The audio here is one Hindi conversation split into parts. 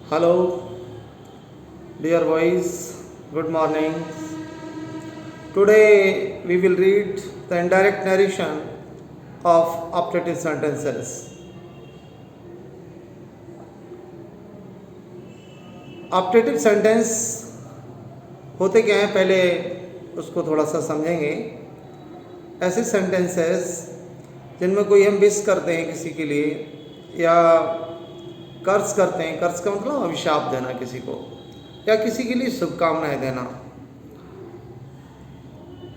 Hello, dear boys, good morning. Today we will read the indirect narration of optative sentences. Optative sentence होते क्या हैं, पहले उसको थोड़ा सा समझेंगे। ऐसे सेंटेंसेस जिनमें कोई हम विश करते हैं किसी के लिए या कर्ज करते हैं, कर्ज का मतलब अभिशाप देना किसी को, या किसी के लिए शुभकामनाएं देना।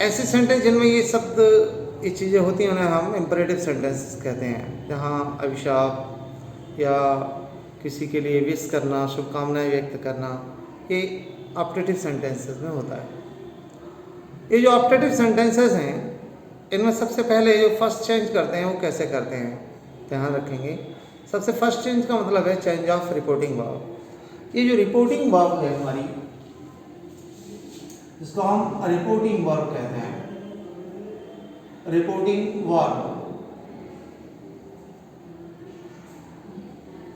ऐसे सेंटेंस जिनमें ये चीज़ें होती हैं उन्हें हम इम्परेटिव सेंटेंस कहते हैं, जहाँ अभिशाप या किसी के लिए विश करना, शुभकामनाएं व्यक्त करना, ये ऑप्टेटिव सेंटेंसेस में होता है। ये जो ऑप्टेटिव सेंटेंसेस हैं, इनमें सबसे पहले जो फर्स्ट चेंज करते हैं वो कैसे करते हैं, ध्यान रखेंगे। सबसे फर्स्ट चेंज का मतलब है चेंज ऑफ रिपोर्टिंग वर्ब। ये जो रिपोर्टिंग वर्ब है हमारी, जिसको हम रिपोर्टिंग वर्ब कहते हैं, रिपोर्टिंग वर्ब।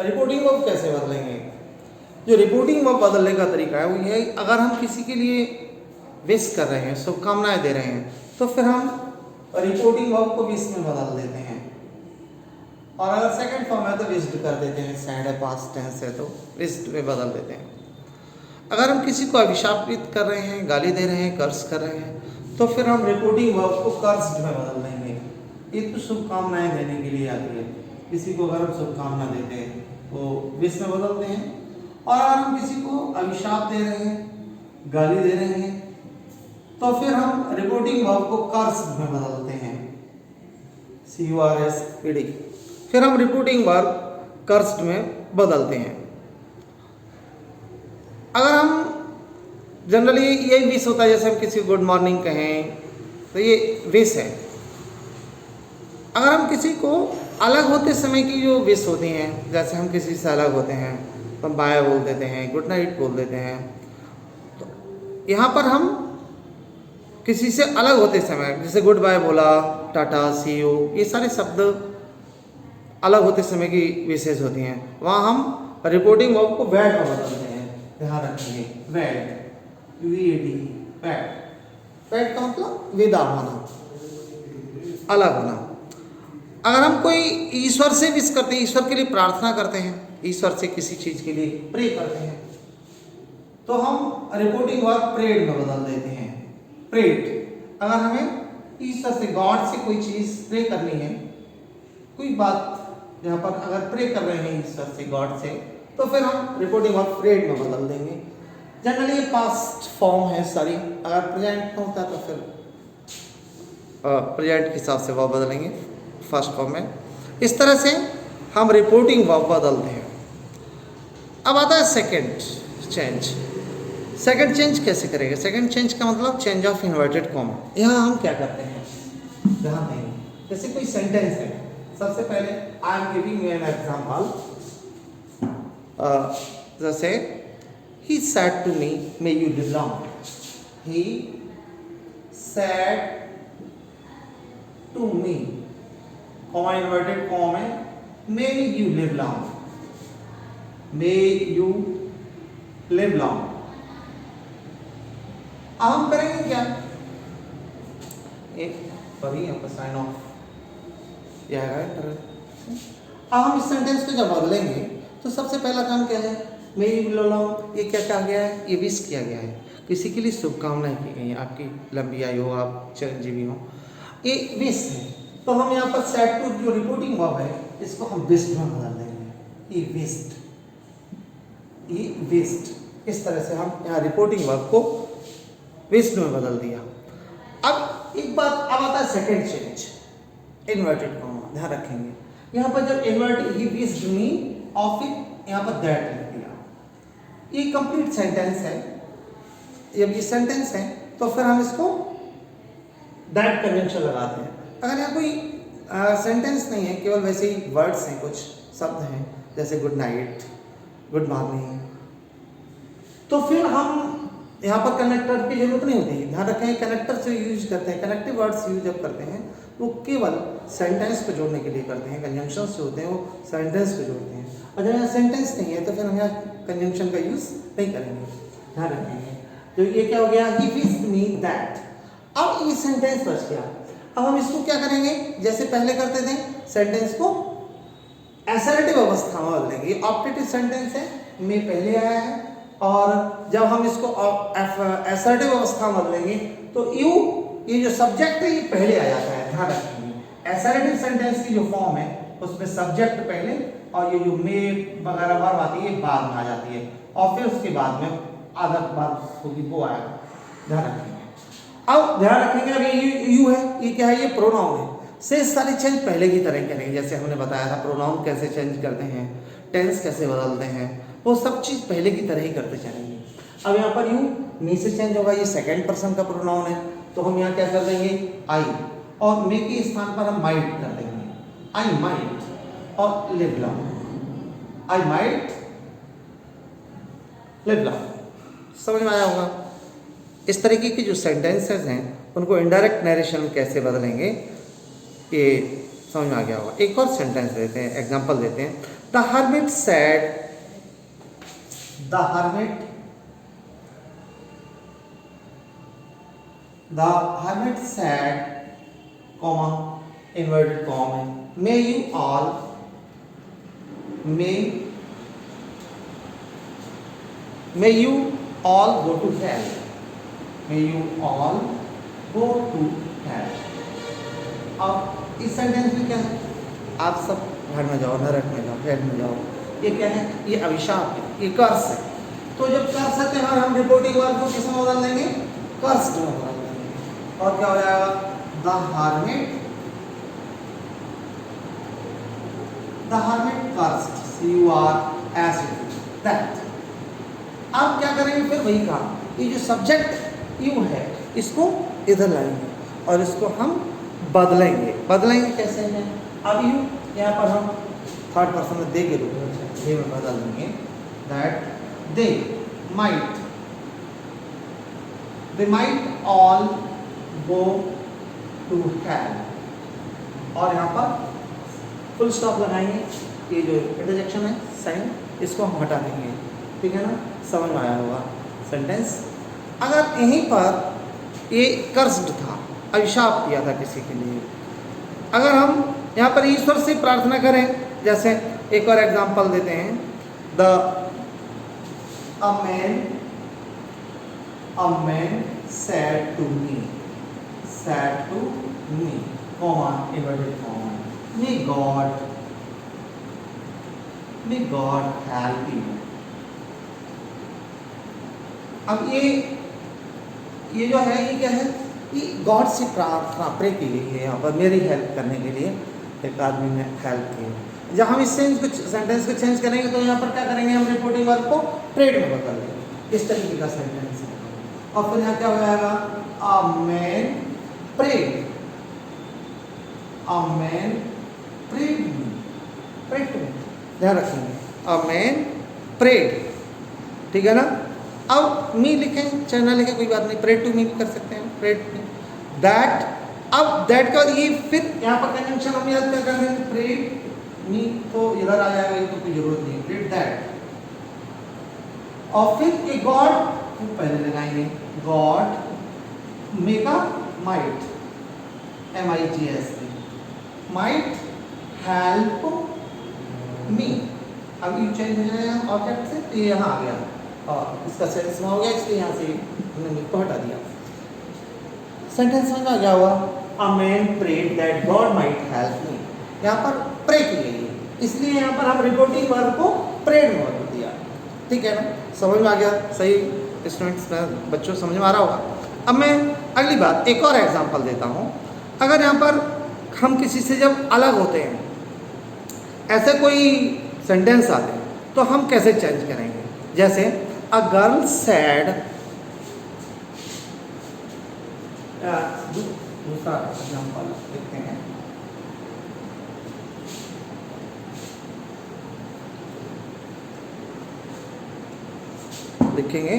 रिपोर्टिंग वर्ब कैसे बदलेंगे? जो रिपोर्टिंग वर्ब बदलने का तरीका है वो ये है, अगर हम किसी के लिए विश कर रहे हैं, शुभकामनाएं दे रहे हैं, तो फिर हम रिपोर्टिंग वर्ब को विश में बदल देते हैं। और अगर सेकंड फॉर्म है तो विश्ड कर देते हैं, सैड है, पास्ट टेंस है तो विश्ड में बदल देते हैं। अगर हम किसी को अभिशापित कर रहे हैं, गाली दे रहे हैं, कर्ज कर रहे हैं, तो फिर हम रिपोर्टिंग वर्ब को कर्ज्ड में बदल देंगे। ये तो शुभकामनाएं देने के लिए आती है। किसी को अगर हम शुभकामना देते हैं तो विश में बदलते हैं, और अगर हम किसी को अभिशाप दे रहे हैं, गाली दे रहे हैं, तो फिर हम रिपोर्टिंग वर्ब को कर्ज्ड में बदलते हैं, CURSED। फिर हम रिपोर्टिंग वर्ब कर्स्ड में बदलते हैं। अगर हम जनरली यही विश होता है, जैसे हम किसी को गुड मॉर्निंग कहें तो ये विश है। अगर हम किसी को अलग होते समय की जो विश होती हैं, जैसे हम किसी से अलग होते हैं तो हम बाय बोल देते हैं, गुड नाइट बोल देते हैं, तो यहाँ पर हम किसी से अलग होते समय, जैसे गुड बाय बोला, टाटा, सी यू, ये सारे शब्द अलग होते समय की विशेष होती हैं। वहाँ हम रिपोर्टिंग वर्ब को वैड में बदलते हैं, ध्यान रखिए। वैड, VAD, वैड। वैड का मतलब विदा होना, अलग होना। अगर हम कोई ईश्वर से विश करते हैं, ईश्वर के लिए प्रार्थना करते हैं, ईश्वर से किसी चीज के लिए प्रे करते हैं, तो हम रिपोर्टिंग वर्ब प्रेड में बदल देते हैं, प्रेड। अगर हमें ईश्वर से, गॉड से कोई चीज प्रे करनी है, कोई बात जहाँ पर अगर प्रे कर रहे हैं ईश्वर से, गॉड से, तो फिर हम रिपोर्टिंग वर्ब प्रेड में बदल देंगे। जनरली ये पास्ट फॉर्म है सारी। अगर प्रेजेंट में होता है तो फिर प्रेजेंट के हिसाब से वर्ब बदलेंगे फर्स्ट फॉर्म में। इस तरह से हम रिपोर्टिंग वर्ब बदलते हैं। अब आता है सेकंड चेंज। सेकंड चेंज कैसे करेंगे? सेकंड चेंज का मतलब चेंज ऑफ इन्वर्टेड कॉमा। यहाँ हम क्या करते हैं, ध्यान देंगे। जैसे कोई सेंटेंस है, सबसे पहले I am giving you an example. जैसे he said to me may you live long, he said to me, comma inverted comma में, may you live long, may you live long। अब हम करेंगे क्या, एक अभी यहाँ पर साइन ऑफ यह है। अब हम इस सेंटेंस को जब बदलेंगे तो सबसे पहला काम क्या है, मैं ये बोला, ये क्या कहा गया है, ये विश किया गया है, किसी के लिए शुभकामनाएं की गई हैं, आपकी लंबी आयु हो, आप चिरंजीवी हो, ये विश है। तो हम यहाँ पर सेड टू जो रिपोर्टिंग वर्ब है, इसको हम विश्ड में बदल देंगे, ये विश्ड, ये विश्ड। इस तरह से हम यहाँ रिपोर्टिंग वर्ब को विश्ड में बदल दिया। अब एक बात, अब आता है सेकेंड चेंज, इन्वर्टेड कॉमा। ध्यान रखेंगे, यहाँ पर जब इन्वर्टेड, ही विश्ड मी, और फिर यहाँ पर दैट लिख दिया, ये कंप्लीट सेंटेंस है। जब ये सेंटेंस है तो फिर हम इसको दैट कन्वेंशन लगाते हैं। अगर यहाँ कोई सेंटेंस नहीं है, केवल वैसे ही वर्ड्स हैं, कुछ शब्द हैं, जैसे गुड नाइट, गुड मॉर्निंग, तो फिर हम यहाँ पर कनेक्टर की जरूरत नहीं होती है। ध्यान रखें, कनेक्टर से यूज करते हैं, कनेक्टिव वर्ड्स यूज जब करते हैं वो केवल सेंटेंस को जोड़ने के लिए करते हैं, कंजंक्शन से होते हैं वो सेंटेंस को जोड़ते हैं। और जब यहाँ सेंटेंस नहीं है तो फिर हम यहाँ कंजंक्शन का यूज नहीं करेंगे, ध्यान रखेंगे। तो ये क्या हो गया, ही विश्ड मी दैट। अब ये सेंटेंस बच गया। अब हम इसको क्या करेंगे, जैसे पहले करते थे, सेंटेंस को एसर्टिव अवस्था में बदल देंगे। ऑप्टेटिव सेंटेंस है, में पहले आया है, और जब हम इसको एसर्टिव अवस्था में बदलेंगे तो यू, ये जो सब्जेक्ट है ये पहले आ जाता है, ध्यान रखेंगे। एसर्टिव सेंटेंस की जो फॉर्म है उसमें सब्जेक्ट पहले और ये जो मे वगैरह वर्ब आती है बाद में आ जाती है, और फिर उसके बाद में आधा बात होगी वो आएगा, ध्यान रखेंगे। अब ध्यान रखेंगे अभी यू है, ये क्या है, ये प्रोनाउन है। से सारी चेंज पहले की तरह करेंगे, जैसे हमने बताया था प्रोनाउन कैसे चेंज करते हैं, टेंस कैसे बदलते हैं, वो सब चीज़ पहले की तरह ही करते चलेंगे। अब यहाँ पर यू मी से चेंज होगा, ये सेकंड पर्सन का प्रोनाउन है, तो हम यहाँ क्या कर देंगे, आई, और मे के स्थान पर हम माइट कर देंगे, आई माइट, और live love, I might live love. समझ में आया होगा। इस तरीके की जो सेंटेंसेस हैं उनको इनडायरेक्ट नरेशन में कैसे बदलेंगे ये समझ में आ गया होगा। एक और सेंटेंस देते हैं, एग्जांपल देते हैं। The hermit said, the hermit said, comma inverted comma है, may you all, may you all go to hell, may you all go to hell। अब इस सेंटेंस में क्या है, आप सब घर में जाओ, नरक में जाओ, हेल में जाओ, ये क्या है, ये अभिशाप है, ये कर्स है। तो जब कर्स है तो हम रिपोर्टिंग वर्ब को किस में बदल देंगे, कर्स में बदल देंगे, और क्या हो जाएगा, द hermit cursed, that। अब क्या करेंगे, फिर वही काम, ये जो सब्जेक्ट यू है इसको इधर लाएंगे और इसको हम बदलेंगे कैसे हैं, अब यू यहाँ पर हम थर्ड पर्सन में दे के रूप में बदल देंगे, that they might all go to hell, और यहाँ पर फुल स्टॉप लगाएंगे, ये जो इंटरजेक्शन है साइन इसको हम हटा देंगे, ठीक है ना। समझ में आया होगा सेंटेंस। अगर यहीं पर ये कर्स्ड था, अभिशाप दिया था किसी के लिए, अगर हम यहाँ पर ईश्वर से प्रार्थना करें, जैसे एक और एग्जांपल देते हैं, a man said to me, comma inverted comma, may God help you। अब ये जो है ये क्या है, ये गॉड से प्रार्थना प्रे की गई है, यहाँ पर मेरी हेल्प करने के लिए एक आदमी ने हेल्प की। जब हम इस सेंटेंस को चेंज करेंगे तो यहाँ पर क्या करेंगे, हम रिपोर्टिंग वर्ब को प्रेड में बदल देंगे, इस तरीके का सेंटेंस है। और फिर यहाँ क्या हो जाएगा, a man prayed me, ध्यान रखेंगे, a man prayed, ठीक है ना। अब मी लिखें चाहे ना लिखें कोई बात नहीं, प्रेड टू मी भी कर सकते हैं, प्रेड दैट। अब दैट का ये फिर यहाँ पर कंजंक्शन हम याद क्या कर रहे हैं, प्रेड मी तो इधर आ जाएगा, ये तो कोई जरूरत नहीं, प्रेड दैट। और फिर एक गॉड पहले लगाएंगे, God mega might, MIGHT, might help me. अब ये चेंज हो जाएगा ऑब्जेक्ट से, तो ये यहाँ आ गया और इसका सेंस में हो गया, इसलिए यहाँ से हमने मी को हटा दिया। सेंटेंस समझ में आ गया हुआ, a man prayed that God might help me, यहाँ पर प्रे की गई है, इसलिए यहाँ पर हम रिपोर्टिंग वर्ब को प्रेड में बदल दिया, ठीक है ना। समझ में आ गया, सही स्टूडेंट्स, बच्चों समझ में आ रहा होगा। अब मैं अगली बात एक और एग्जांपल देता हूँ। अगर यहाँ पर हम किसी से जब अलग होते हैं, ऐसे कोई सेंटेंस आते हैं, तो हम कैसे चेंज करेंगे, जैसे अ गर्ल सैड, दूसरा एग्जांपल देखते हैं, लिखेंगे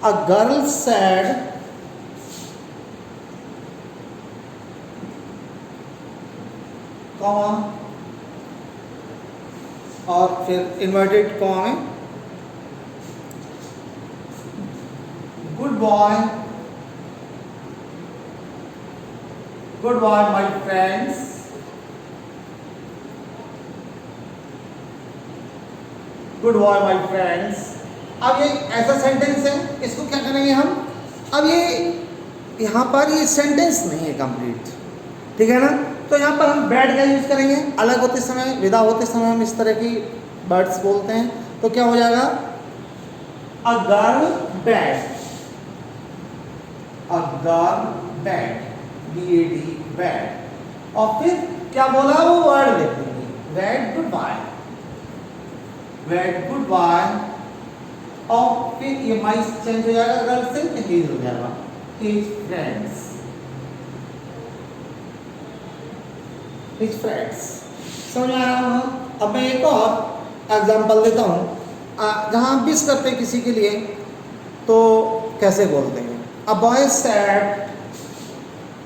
अ गर्ल सैड कॉमा और फिर इन्वर्टेड कॉमा में good boy my friends, good boy my friends. अब ये ऐसा सेंटेंस है, इसको क्या करेंगे हम, अब ये यहाँ पर ये सेंटेंस नहीं है कंप्लीट, ठीक है ना, तो यहाँ पर हम बैड का यूज करेंगे। अलग होते समय, विदा होते समय हम इस तरह की वर्ड्स बोलते हैं, तो क्या हो जाएगा, a girl bad, a girl bad, BAD bad. और फिर क्या बोला, वो वर्ड लिखेंगे, bad goodbye, bad goodbye. और फिर ये माई चेंज हो जाएगा, गर्ल से हिज हो जाएगा, हिज फ्रेंड्स, हिज फ्रेंड्स। समझ में आ रहा हूँ। अब मैं एक और एग्जांपल देता हूँ, जहाँ आप विश करते हैं किसी के लिए तो कैसे बोलते हैं। A boy said,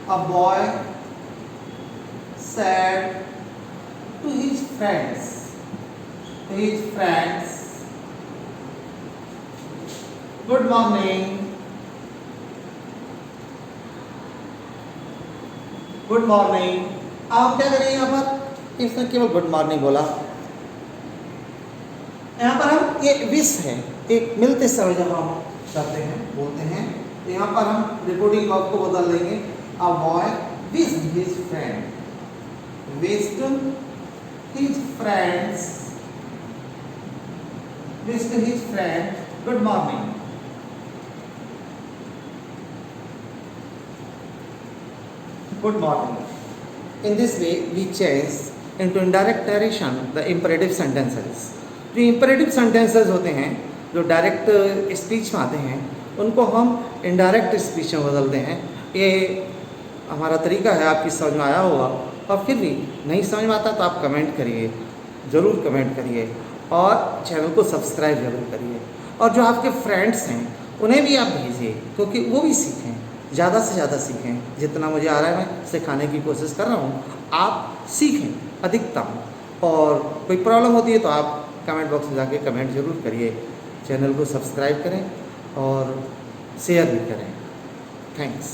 a boy said to his friends, to his friends, good morning, good morning. आप क्या करेंगे, यहाँ पर इसने केवल गुड मॉर्निंग बोला, यहाँ पर हम ये विश है, एक मिलते समय जब हम करते हैं, बोलते हैं, तो यहाँ पर हम रिपोर्टिंग वर्ब को बदल देंगे, a boy wished his friend, wished his friends, wished his friend good morning. Good morning. In this way, we change into indirect narration the imperative sentences. जो imperative sentences होते हैं, जो डायरेक्ट स्पीच में आते हैं, उनको हम इनडायरेक्ट स्पीच में बदलते हैं। ये हमारा तरीका है, आपकी समझ में आया होगा। और फिर भी नहीं समझ में आता तो आप कमेंट करिए, ज़रूर कमेंट करिए, और चैनल को सब्सक्राइब ज़रूर करिए। और जो आपके फ्रेंड्स हैं उन्हें भी आप भेजिए, क्योंकि वो भी सीखें, ज़्यादा से ज़्यादा सीखें। जितना मुझे आ रहा है मैं सिखाने की कोशिश कर रहा हूँ, आप सीखें अधिकतम। और कोई प्रॉब्लम होती है तो आप कमेंट बॉक्स में जाके कमेंट ज़रूर करिए। चैनल को सब्सक्राइब करें और शेयर भी करें। थैंक्स।